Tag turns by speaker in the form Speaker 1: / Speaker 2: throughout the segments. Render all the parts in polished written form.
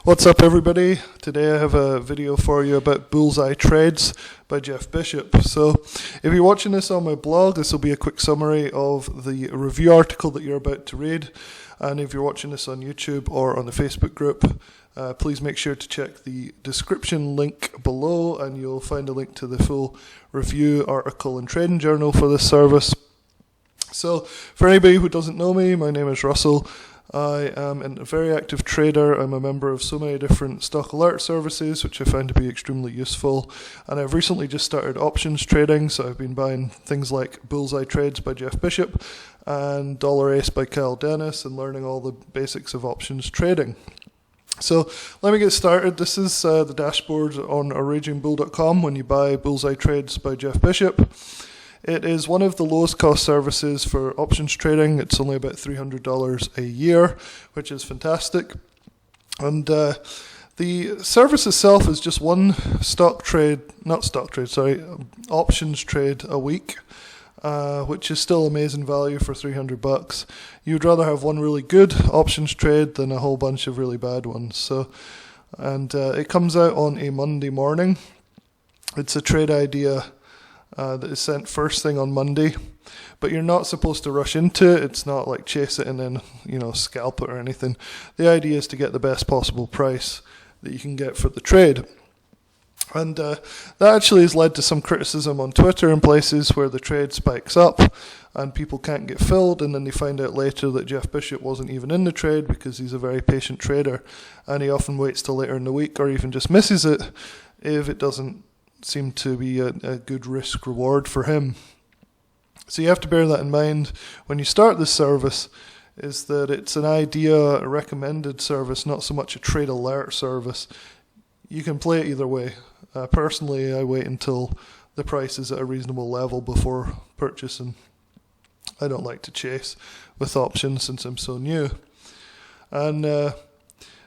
Speaker 1: What's up, everybody? Today I have a video for you about Bullseye Trades by Jeff Bishop. So if you're watching this on my blog, this will be a quick summary of the review article that you're about to read. And if you're watching this on YouTube or on the Facebook group, please make sure to check the description link below and you'll find a link to the full review article and trading journal for this service. So for anybody who doesn't know me, my name is Russell. I am a very active trader. I'm a member of so many different stock alert services, which I find to be extremely useful. And I've recently just started options trading, so I've been buying things like Bullseye Trades by Jeff Bishop and Dollar Ace by Kyle Dennis and learning all the basics of options trading. So let me get started. This is the dashboard on ragingbull.com when you buy Bullseye Trades by Jeff Bishop. It is one of the lowest cost services for options trading. It's only about $300 a year, which is fantastic. And the service itself is just one options trade a week, which is still amazing value for $300. You'd rather have one really good options trade than a whole bunch of really bad ones. So, it comes out on a Monday morning. It's a trade idea that is sent first thing on Monday, but you're not supposed to rush into it. It's not like chase it and then, scalp it or anything. The idea is to get the best possible price that you can get for the trade. And that actually has led to some criticism on Twitter and places where the trade spikes up and people can't get filled, and then they find out later that Jeff Bishop wasn't even in the trade because he's a very patient trader and he often waits till later in the week or even just misses it if it doesn't seem to be a good risk reward for him. So you have to bear that in mind when you start this service, is that it's an idea recommended service, not so much a trade alert service. You can play it either way. Personally, I wait until the price is at a reasonable level before purchasing. I don't like to chase with options since I'm so new. And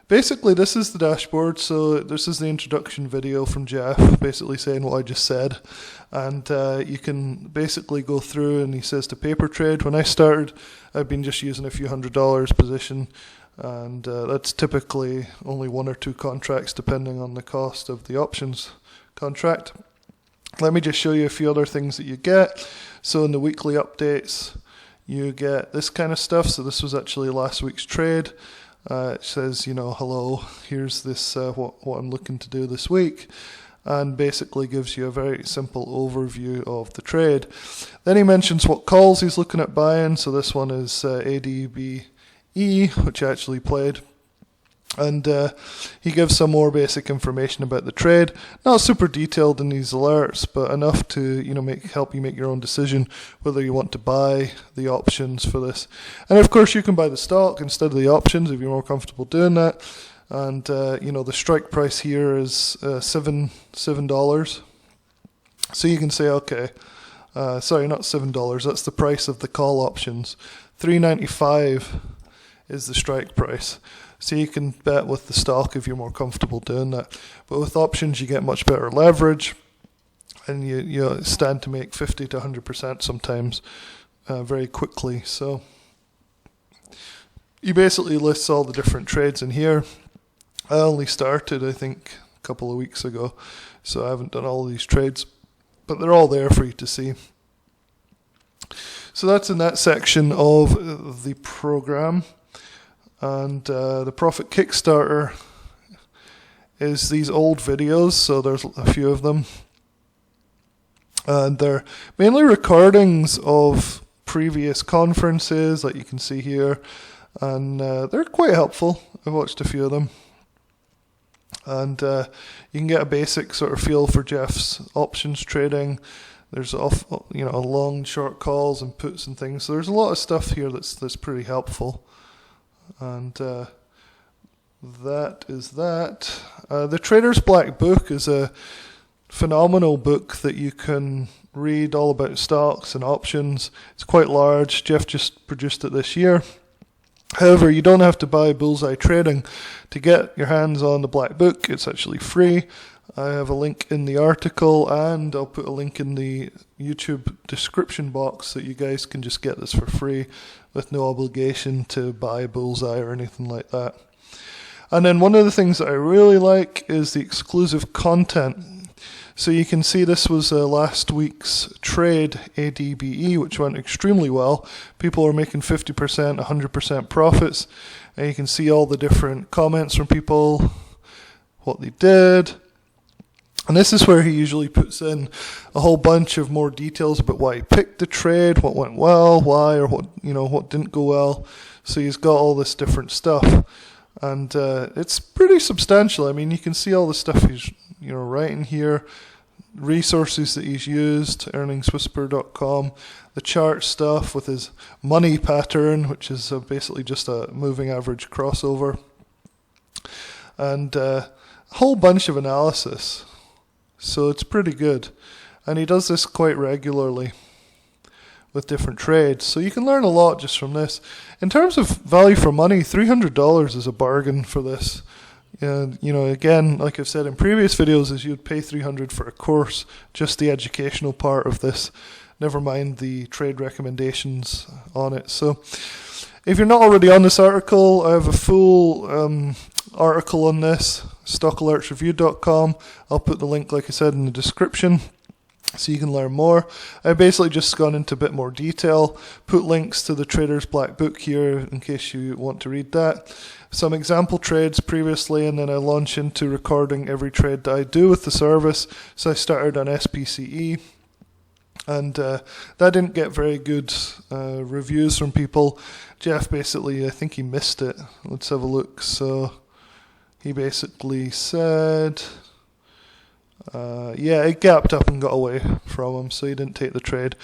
Speaker 1: basically, this is the dashboard. So this is the introduction video from Jeff, basically saying what I just said. And you can basically go through, and he says to paper trade. When I started, I've been just using a few $100 position, and that's typically only one or two contracts depending on the cost of the options contract. Let me just show you a few other things that you get. So in the weekly updates, you get this kind of stuff. So this was actually last week's trade. It says, hello, here's this what I'm looking to do this week, and basically gives you a very simple overview of the trade. Then he mentions what calls he's looking at buying. So this one is ADBE, which I actually played. And he gives some more basic information about the trade. Not super detailed in these alerts, but enough to help you make your own decision whether you want to buy the options for this. And of course, you can buy the stock instead of the options if you're more comfortable doing that. And the strike price here is $7. So you can say, okay, sorry, not $7. That's the price of the call options. $3.95 is the strike price. So you can bet with the stock if you're more comfortable doing that. But with options, you get much better leverage, and you stand to make 50 to 100% sometimes very quickly. So he basically lists all the different trades in here. I only started, I think, a couple of weeks ago, so I haven't done all of these trades, but they're all there for you to see. So that's in that section of the program. And the Profit Kickstarter is these old videos, so there's a few of them. And they're mainly recordings of previous conferences, like you can see here. And they're quite helpful. I've watched a few of them. And you can get a basic sort of feel for Jeff's options trading. There's long short calls and puts and things. So there's a lot of stuff here that's pretty helpful. And that is that. The Trader's Black Book is a phenomenal book that you can read all about stocks and options. It's quite large. Jeff just produced it this year. However, you don't have to buy Bullseye Trading to get your hands on the Black Book. It's actually free. I have a link in the article, and I'll put a link in the YouTube description box so you guys can just get this for free with no obligation to buy Bullseye or anything like that. And then one of the things that I really like is the exclusive content. So you can see this was last week's trade, ADBE, which went extremely well. People are making 50%, 100% profits. And you can see all the different comments from people, what they did. And this is where he usually puts in a whole bunch of more details about why he picked the trade, what went well, why, or what didn't go well. So he's got all this different stuff. And it's pretty substantial. I mean, you can see all the stuff he's writing here, resources that he's used, earningswhisper.com, the chart stuff with his money pattern, which is basically just a moving average crossover, and a whole bunch of analysis. So it's pretty good. And he does this quite regularly with different trades. So you can learn a lot just from this. In terms of value for money, $300 is a bargain for this. Again, like I've said in previous videos, is you'd pay $300 for a course, just the educational part of this, never mind the trade recommendations on it. So if you're not already on this article, I have a full article on this, stockalertsreview.com. I'll put the link, like I said, in the description, so you can learn more. I've basically just gone into a bit more detail, put links to the Trader's Black Book here in case you want to read that. Some example trades previously, and then I launch into recording every trade that I do with the service. So I started on SPCE, and that didn't get very good reviews from people. Jeff basically, I think he missed it. Let's have a look. So he basically said, it gapped up and got away from him, so he didn't take the trade.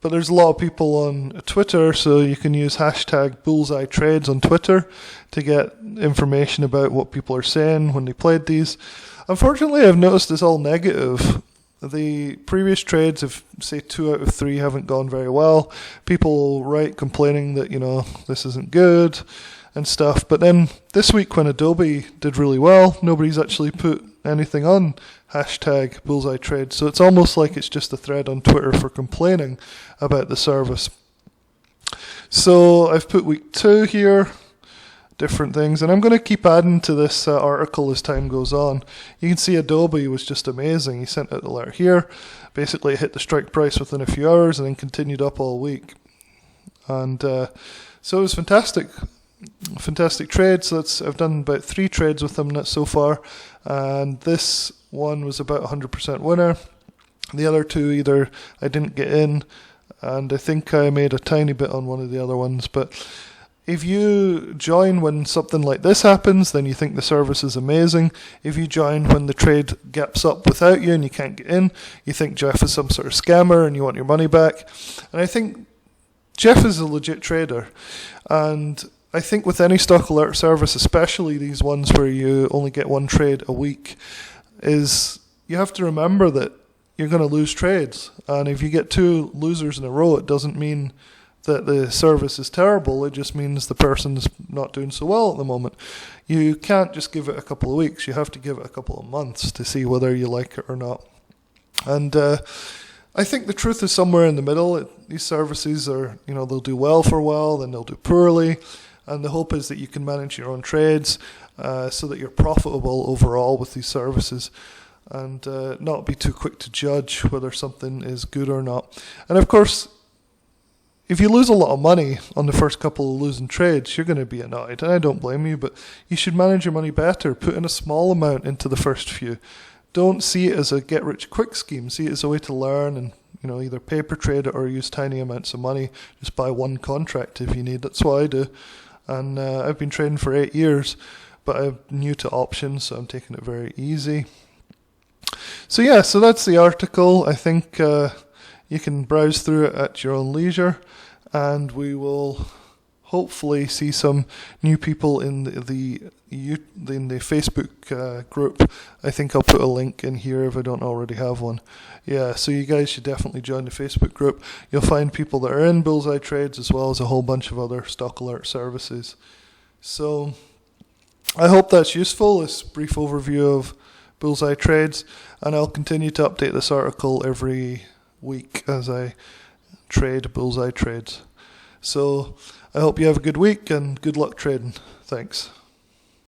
Speaker 1: But there's a lot of people on Twitter, so you can use hashtag Bullseye Trades on Twitter to get information about what people are saying when they played these. Unfortunately, I've noticed it's all negative. The previous trades, if say 2 out of 3 haven't gone very well, people write complaining that this isn't good and stuff. But then this week when Adobe did really well, nobody's actually put anything on hashtag Bullseye Trade. So it's almost like it's just a thread on Twitter for complaining about the service. So I've put week 2 here, different things, and I'm going to keep adding to this article as time goes on. You can see Adobe was just amazing. He sent out the alert here. Basically it hit the strike price within a few hours and then continued up all week. And so it was fantastic trade. So I've done about 3 trades with them so far, and this one was about 100% winner. The other 2 either I didn't get in, and I think I made a tiny bit on one of the other ones. But if you join when something like this happens, then you think the service is amazing. If you join when the trade gaps up without you and you can't get in, you think Jeff is some sort of scammer and you want your money back. And I think Jeff is a legit trader, and I think with any stock alert service, especially these ones where you only get 1 trade a week, is you have to remember that you're going to lose trades. And if you get 2 losers in a row, it doesn't mean that the service is terrible. It just means the person's not doing so well at the moment. You can't just give it a couple of weeks. You have to give it a couple of months to see whether you like it or not. And I think the truth is somewhere in the middle. These services are, they'll do well for a while, then they'll do poorly. And the hope is that you can manage your own trades so that you're profitable overall with these services, and not be too quick to judge whether something is good or not. And of course, if you lose a lot of money on the first couple of losing trades, you're going to be annoyed, and I don't blame you, but you should manage your money better. Put in a small amount into the first few. Don't see it as a get-rich-quick scheme. See it as a way to learn and either paper trade it or use tiny amounts of money. Just buy 1 contract if you need. That's what I do. And I've been trading for 8 years, but I'm new to options, so I'm taking it very easy. So that's the article. I think you can browse through it at your own leisure, and we will hopefully see some new people in the Facebook group. I think I'll put a link in here if I don't already have one. So you guys should definitely join the Facebook group. You'll find people that are in Bullseye Trades as well as a whole bunch of other stock alert services. So I hope that's useful, this brief overview of Bullseye Trades, and I'll continue to update this article every week as I trade Bullseye Trades. So I hope you have a good week and good luck trading. Thanks.